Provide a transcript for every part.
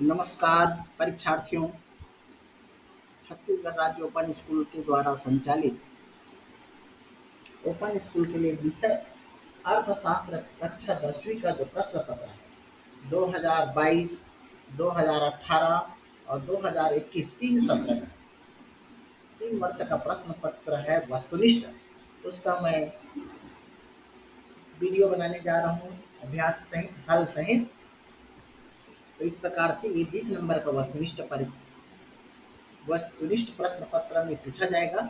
नमस्कार परीक्षार्थियों। छत्तीसगढ़ राज्य ओपन स्कूल के द्वारा संचालित ओपन स्कूल के लिए विषय अर्थशास्त्र कक्षा 10वीं का जो प्रश्न पत्र है 2022, 2018 और 2021 तीन सत्र का 3 वर्ष का प्रश्न पत्र है वस्तुनिष्ठ। उसका मैं वीडियो बनाने जा रहा हूँ, अभ्यास सहित हल सहित। तो इस प्रकार से ये 20 नंबर का वस्तुनिष्ठ प्रश्न पत्र में पूछा जाएगा।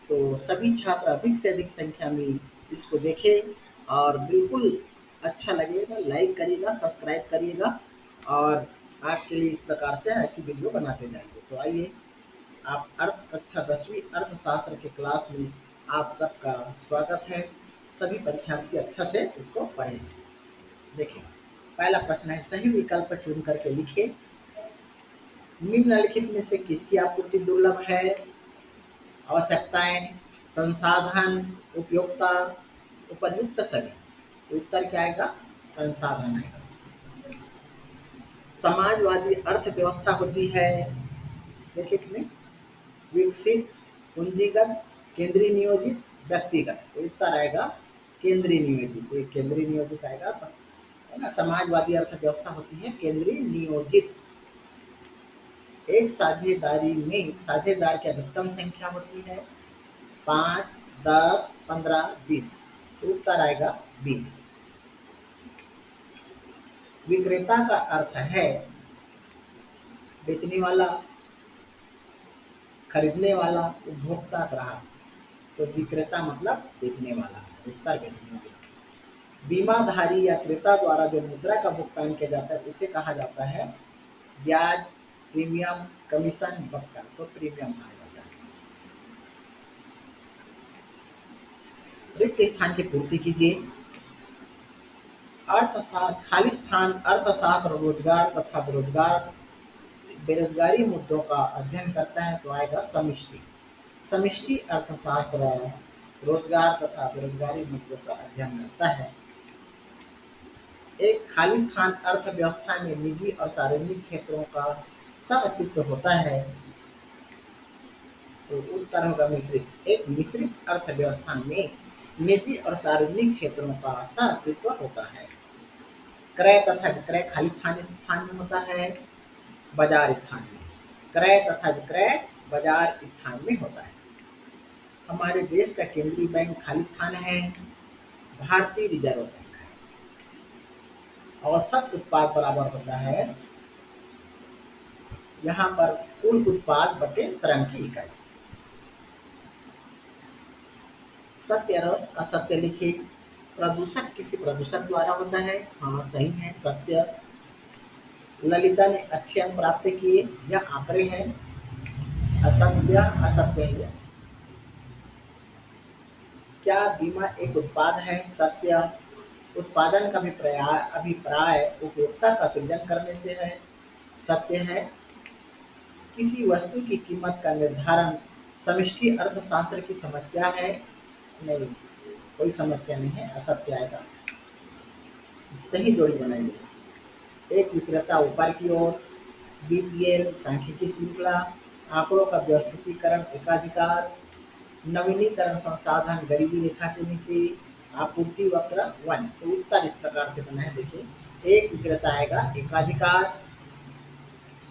तो सभी छात्र अधिक से अधिक संख्या में इसको देखें और बिल्कुल अच्छा लगेगा, लाइक करिएगा, सब्सक्राइब करिएगा और आपके लिए इस प्रकार से ऐसी वीडियो बनाते जाएंगे। तो आइए, आप अर्थ कक्षा 10वीं अर्थशास्त्र के क्लास में आप सबका स्वागत है। सभी परीक्षार्थी अच्छा से इसको पढ़ें। देखिए, पहला प्रश्न है, सही विकल्प चुन करके लिखिए। निम्नलिखित में से किसकी आपूर्ति दुर्लभ है? आवश्यकताएं, संसाधन, उपयोगिता, उपर्युक्त सभी। तो उत्तर क्या आएगा? संसाधन आएगा। समाजवादी अर्थव्यवस्था होती है, देखिए इसमें, विकसित, पूंजीगत, केंद्रीय नियोजित, व्यक्तिगत। तो उत्तर आएगा केंद्रीय नियोजित। तो केंद्रीय नियोजित आएगा, है ना। समाजवादी अर्थव्यवस्था होती है केंद्रीय नियोजित। एक साझेदारी में साझेदार की अधिकतम संख्या होती है 5, 10, 15, 20। तो उत्तर आएगा 20। विक्रेता का अर्थ है बेचने वाला, खरीदने वाला, उपभोक्ता, ग्राहक। तो विक्रेता मतलब बेचने वाला, उत्तर बेचने वाला। बीमाधारी या क्रेता द्वारा जो मुद्रा का भुगतान किया जाता है उसे कहा जाता है ब्याज, प्रीमियम, कमीशन, बट्टा। तो प्रीमियम कहा जाता है। रिक्त स्थान की पूर्ति कीजिए। अर्थशास्त्र खाली स्थान अर्थशास्त्र रोजगार तथा बेरोजगारी मुद्दों का अध्ययन करता है। तो आएगा समष्टि। समष्टि अर्थशास्त्र रोजगार तथा बेरोजगारी मुद्दों का अध्ययन करता है। एक खाली स्थान अर्थव्यवस्था में निजी और सार्वजनिक क्षेत्रों का सह-अस्तित्व होता है। तो उत्तर होगा मिश्रित। एक मिश्रित अर्थव्यवस्था में निजी और सार्वजनिक क्षेत्रों का सह-अस्तित्व होता है। क्रय तथा विक्रय खाली स्थान में होता है, बाजार स्थान में। क्रय तथा विक्रय बाजार स्थान में होता है। हमारे देश का केंद्रीय बैंक खाली स्थान है, भारतीय रिजर्व बैंक है। औसत उत्पाद बराबर होता है, यहाँ पर कुल उत्पाद बटे श्रम की इकाई। सत्य और असत्य लिखिए। प्रदूषक किसी प्रदूषक द्वारा होता है, हाँ सही है, सत्य। ललिता ने अच्छे अंक प्राप्त किए, यह आंकड़े हैं, असत्य, असत्य है। क्या बीमा एक उत्पाद है? सत्य। उत्पादन का अभिप्राय उपयोगिता का सृजन करने से है, सत्य है। किसी वस्तु की कीमत का निर्धारण समष्टि अर्थशास्त्र की समस्या है? नहीं, कोई समस्या नहीं है, असत्य आएगा। सही जोड़ी बनाइए। एक विक्रेता ऊपर की ओर, बीपीएल सांख्यिकी श्रृंखला, आंकड़ों का व्यवस्थितीकरण एकाधिकार, नवीनीकरण संसाधन गरीबी रेखा के नीचे, आपूर्ति वक्र 1। तो उत्तर इस प्रकार से बना है, देखिए। एक विक्रेता आएगा एकाधिकार,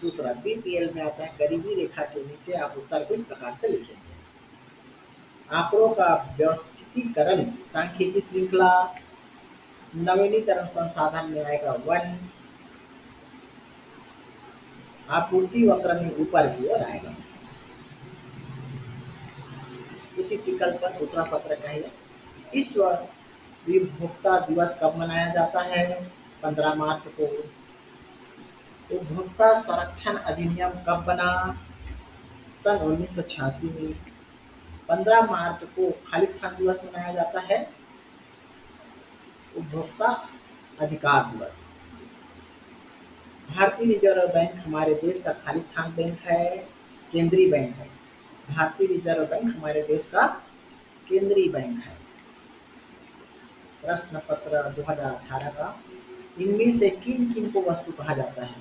दूसरा बीपीएल में आता है गरीबी रेखा के नीचे। आप उत्तर को इस प्रकार से लिखेंगे। आंकड़ों का व्यवस्थितीकरण सांख्यिकी श्रृंखला, नवीनीकरण संसाधन में आएगा 1, आपूर्ति वक्र में ऊपर की ओर आएगा। उचित विकल्प पर दूसरा सत्र का है। विश्व उपभोक्ता दिवस कब मनाया जाता है? 15 मार्च को। उपभोक्ता संरक्षण अधिनियम कब बना? सन 1986 में। 15 मार्च को खालिस्तान दिवस मनाया जाता है, उपभोक्ता अधिकार दिवस। भारतीय रिजर्व बैंक हमारे देश का खालिस्तान बैंक है, केंद्रीय बैंक है। भारतीय रिजर्व बैंक हमारे देश का केंद्रीय बैंक है। प्रश्न पत्र 2018 का, इनमें से किन किन को वस्तु कहा जाता है?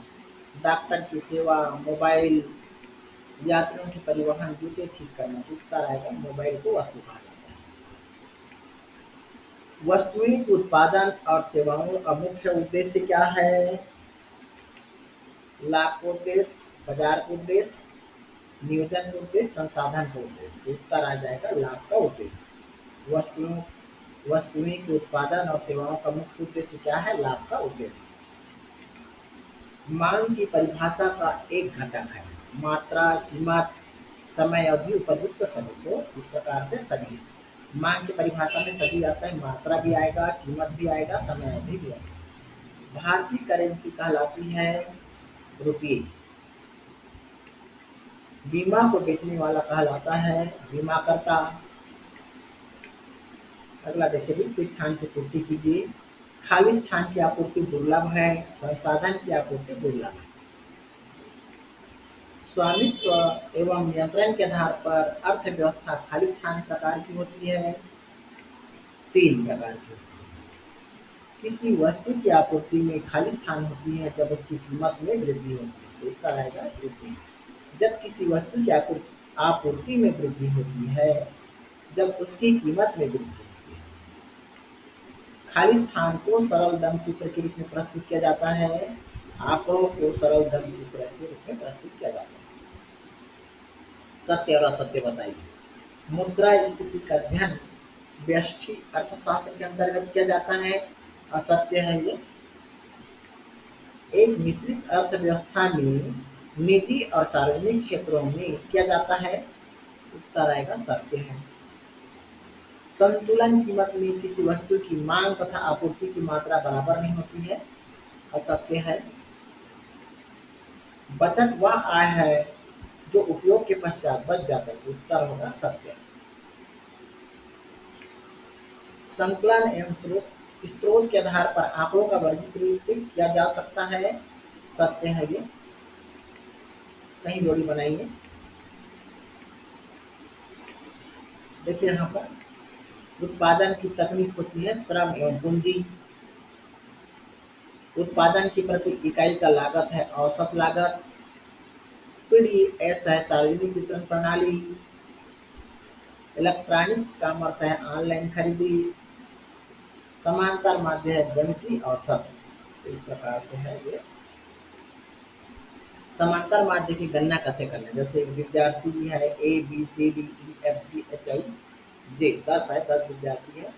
डॉक्टर की सेवा, मोबाइल, यात्रियों की परिवहन, जूते ठीक करना। तो उत्तर आएगा मोबाइल को वस्तु कहा जाता है। वस्तुएं के उत्पादन और सेवाओं का मुख्य उद्देश्य क्या है? लाभ का उद्देश्य, बाजार का उद्देश्य, नियोजन का उद्देश्य, संसाधन का उद्देश्य। तो उत्तर आ जाएगा लाभ का उद्देश्य। वस्तुओं वस्तुएं के उत्पादन और सेवाओं का मुख्य उद्देश्य क्या है? लाभ का उद्देश्य। मांग की परिभाषा का एक घटक है। मात्रा, कीमत, समय अवधि, उपयुक्त समय। तो इस प्रकार से सभी मांग की परिभाषा में सभी आता है। मात्रा भी आएगा, कीमत भी आएगा, समय अवधि भी आएगा। भारतीय करेंसी कहलाती है रुपये। बीमा को बेचने वाला कहलाता है बीमाकर्ता। अगला देखिए, रिक्त स्थान की पूर्ति कीजिए। खाली स्थान की आपूर्ति दुर्लभ है, संसाधन की आपूर्ति दुर्लभ है। स्वामित्व एवं नियंत्रण के आधार पर अर्थव्यवस्था खाली स्थान प्रकार की होती है, 3 प्रकार की होती है। किसी वस्तु की आपूर्ति में खाली स्थान होती है जब उसकी कीमत में वृद्धि होती है। तो उत्तर आएगा वृद्धि। जब किसी वस्तु की आपूर्ति में वृद्धि होती है जब उसकी कीमत में वृद्धि होती है। खाली स्थान को सरल दम चित्र के रूप में प्रस्तुत किया जाता है। आंकड़ों को सरल दम चित्र के रूप में प्रस्तुत किया जाता है। सत्य और असत्य बताइए। मुद्रास्फीति का अध्ययन व्यष्टि अर्थशास्त्र के अंतर्गत किया जाता है। असत्य है ये। एक मिश्रित अर्थव्यवस्था में निजी और सार्वजनिक क्षेत्रों में किया जाता है। उत्तर आएगा सत्य है। संतुलन कीमत में किसी वस्तु की मांग तथा आपूर्ति की मात्रा बराबर नहीं होती है। असत्य है। बचत वह आय है जो उपयोग के पश्चात बच जाता है। तो उत्तर होगा सत्य। संकलन एवं स्रोत के आधार पर आंकड़ों का वर्गीकृत किया जा सकता है। सत्य है ये। सही जोड़ी बनाइए। देखिए यहाँ पर उत्पादन की तकनीक होती है श्रम एवं पूंजी। उत्पादन की प्रति इकाई का लागत है औसत लागत। पीडीएस है सार्वजनिक वितरण प्रणाली। इलेक्ट्रॉनिक्स कॉमर्स है ऑनलाइन खरीदी। समांतर माध्य है गणितीय औसत। तो इस प्रकार से है ये। समांतर माध्य की गणना कैसे करना है? जैसे एक विद्यार्थी भी है, A B C D E F G H I J, 10 है, 10 विद्यार्थी है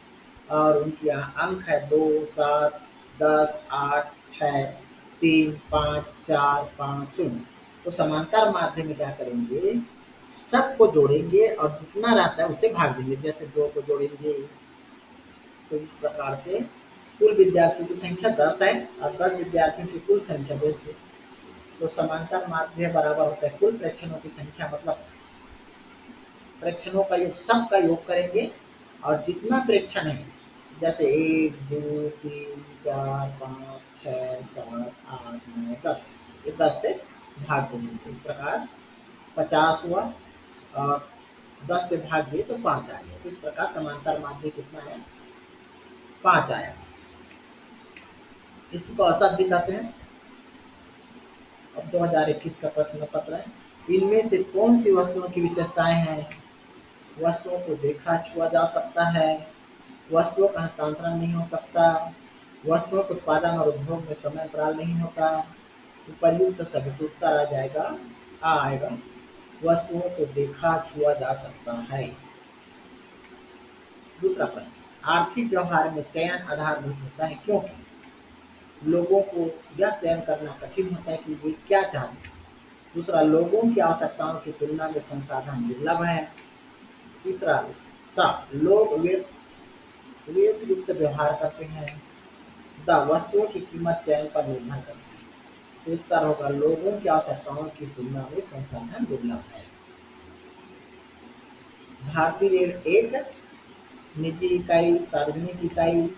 और उनकी अंक है 2, 7, 10, 8, 6, 3, 5, 4, 5, 0। तो समांतर माध्य में क्या करेंगे? सबको जोड़ेंगे और जितना रहता है उससे भाग देंगे। जैसे 2 को जोड़ेंगे तो इस प्रकार से कुल विद्यार्थियों की संख्या 10 है और 10 विद्यार्थियों की कुल संख्या जैसे, तो समांतर माध्य बराबर होता है कुल प्रेक्षणों की संख्या, मतलब प्रेक्षणों का योग, सब का योग करेंगे और जितना प्रेक्षण है जैसे 1, 2, 3, 4, 5, 6, 7, 8, 9, 10, ये 10 से भाग देंगे। इस प्रकार 50 हुआ और 10 से भाग दिए तो 5 आ गया। तो इस प्रकार समांतर माध्य कितना है? 5 आया। इसी को औसत भी कहते हैं। अब 2021 का प्रश्न पत्र है। इनमें से कौन सी वस्तुओं की विशेषताएं हैं? वस्तुओं को देखा छुआ जा सकता है, वस्तुओं का हस्तांतरण नहीं हो सकता, वस्तुओं के उत्पादन और उपभोग में समय अंतराल नहीं होता। उपर्युक्त सभी। तो उत्तर आ जाएगा, आ आएगा, वस्तुओं को देखा छुआ जा सकता है। दूसरा प्रश्न, आर्थिक व्यवहार में चयन आधारभूत होता है क्योंकि लोगों को यह चयन करना कठिन होता है कि वे क्या चाहते हैं। दूसरा, लोगों की आवश्यकताओं की तुलना में संसाधन दुर्लभ है। तीसरा, लोग विवेकयुक्त व्यवहार करते हैं। वस्तुओं की कीमत चयन पर निर्भर करती है। तो उत्तर होगा लोगों की आवश्यकताओं की तुलना में संसाधन दुर्लभ है। भारतीय रेल एक निजी इकाई, सार्वजनिक इकाई,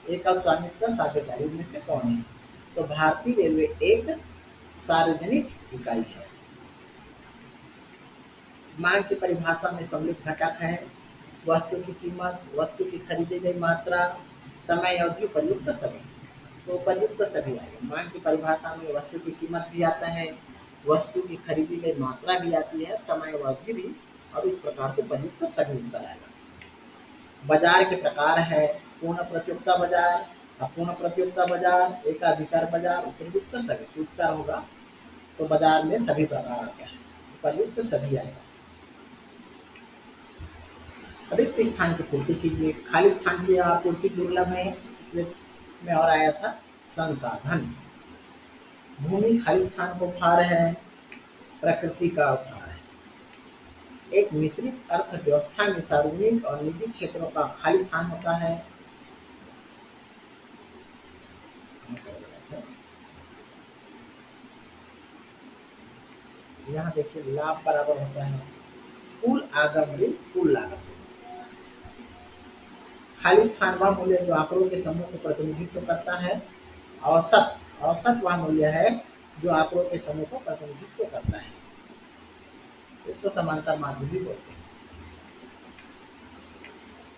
एकल स्वामित्व, साझेदारी, इनमें से कौन है? तो भारतीय रेलवे एक सार्वजनिक इकाई है। मांग की परिभाषा में सम्मिलित घटक है वस्तु की कीमत, वस्तु की खरीदी गई मात्रा, समय अवधि, उपयुक्त समय। तो उपर्युक्त सभी आएगा। मांग की परिभाषा में वस्तु की कीमत भी आता है, वस्तु की खरीदी गई मात्रा भी आती है, समयावधि भी, और इस प्रकार से उपर्युक्त सभी उत्तर आएगा। बाजार के प्रकार है पूर्ण प्रतियोगिता बाजार, अपूर्ण प्रतियोगिता बाजार, एकाधिकार बाजार, उपर्युक्त सभी। तो उत्तर होगा, तो बाजार में सभी प्रकार आता है, उपर्युक्त सभी आएगा। रिक्त स्थान की पूर्ति कीजिए। खाली स्थान की आपूर्ति दुर्लभ है, इसलिए में और आया था संसाधन। भूमि खाली स्थान को उपहार है, प्रकृति का उपहार है। एक मिश्रित अर्थव्यवस्था में सार्वजनिक और निजी क्षेत्रों का खाली स्थान होता है। यहाँ देखिए लाभ बराबर होता है कुल आगम ऋण कुल लागत। खाली स्थान वह मूल्य जो आंकड़ों के समूह को प्रतिनिधित्व करता है। औसत औसत वह मूल्य है जो आंकड़ों के समूह को प्रतिनिधित्व करता है। इसको समांतर माध्य भी बोलते हैं।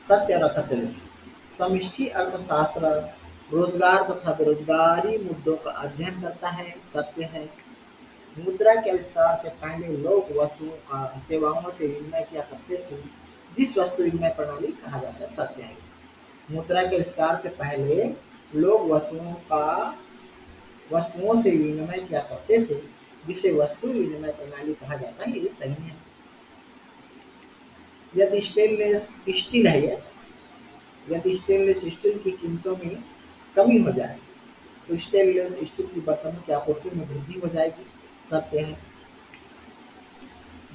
सत्य और असत्य लिखिए। समष्टि अर्थशास्त्र रोजगार तथा बेरोजगारी मुद्दों का अध्ययन करता है, सत्य है। मुद्रा के आविष्कार से पहले लोग वस्तुओं का सेवाओं से विनिमय किया करते थे, जिस वस्तु विनिमय प्रणाली कहा जाता है, सत्य है। मुद्रा के आविष्कार से पहले लोग वस्तुओं से विनिमय किया करते थे, जिसे वस्तु विनिमय प्रणाली कहा जाता है, ये सही है। यदि स्टेनलेस स्टील है यदि स्टेनलेस स्टील की कीमतों में कमी हो जाए तो स्टेनलेस स्टील की बर्तनों की आपूर्ति में वृद्धि हो जाएगी, सत्य है।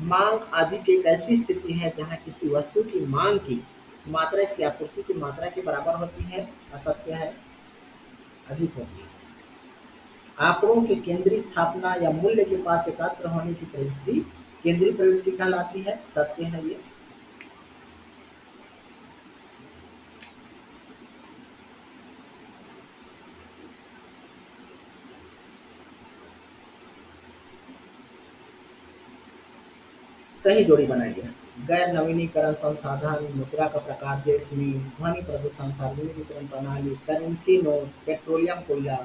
मांग आदि की एक ऐसी स्थिति है जहां किसी वस्तु की मांग की मात्रा इसकी आपूर्ति की मात्रा के बराबर होती है, असत्य है, अधिक होती है। आंकड़ों की केंद्रीय स्थापना या मूल्य के पास एकत्र होने की प्रवृत्ति केंद्रीय प्रवृत्ति कहलाती है, सत्य है ये। सही जोड़ी बनाई गया। गैर नवीनीकरण संसाधन, मुद्रा का प्रकार देश में, ध्वनि प्रदूषण, सार्वजनिक वितरण प्रणाली, करेंसी नोट, पेट्रोलियम कोयला,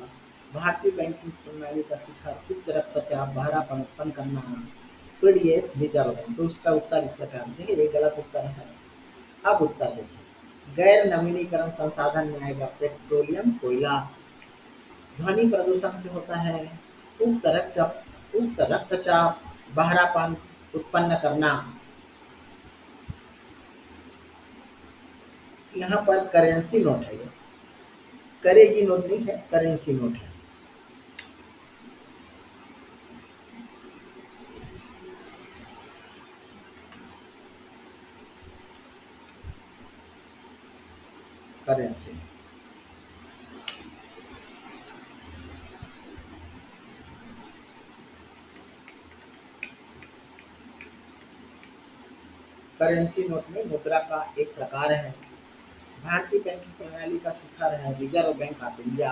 भारतीय बैंकिंग प्रणाली का शिखर, उच्च रक्तचाप, बहरापन उत्पन्न करना, पीडीएस रिजर्व बैंक। तो उसका उत्तर इस प्रकार से है, ये गलत उत्तर है। अब उत्तर देखिए, गैर नवीनीकरण संसाधन में आएगा पेट्रोलियम कोयला। ध्वनि प्रदूषण से होता है उक्त रक्तचाप, बहरापन उत्पन्न करना। यहाँ पर करेंसी नोट है, ये करेगी नोट नहीं है, करेंसी नोट है। करेंसी करेंसी नोट में मुद्रा का एक प्रकार है। भारतीय बैंकिंग प्रणाली का शिखर है reserve bank of India.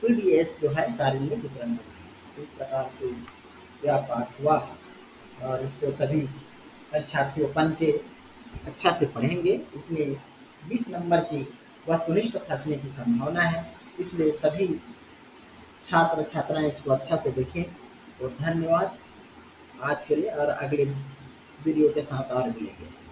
PDS जो है सार्वजनिक वितरण प्रणाली। तो इस प्रकार से यह पाठ हुआ और इसको सभी परीक्षार्थी पढ़ के अच्छा से पढ़ेंगे। इसमें 20 नंबर की वस्तुनिष्ठ फंसने की संभावना है, इसलिए सभी छात्र छात्राएं इसको अच्छा से देखें। तो धन्यवाद आज के लिए, और अगले वीडियो के साथ और मिलेंगे।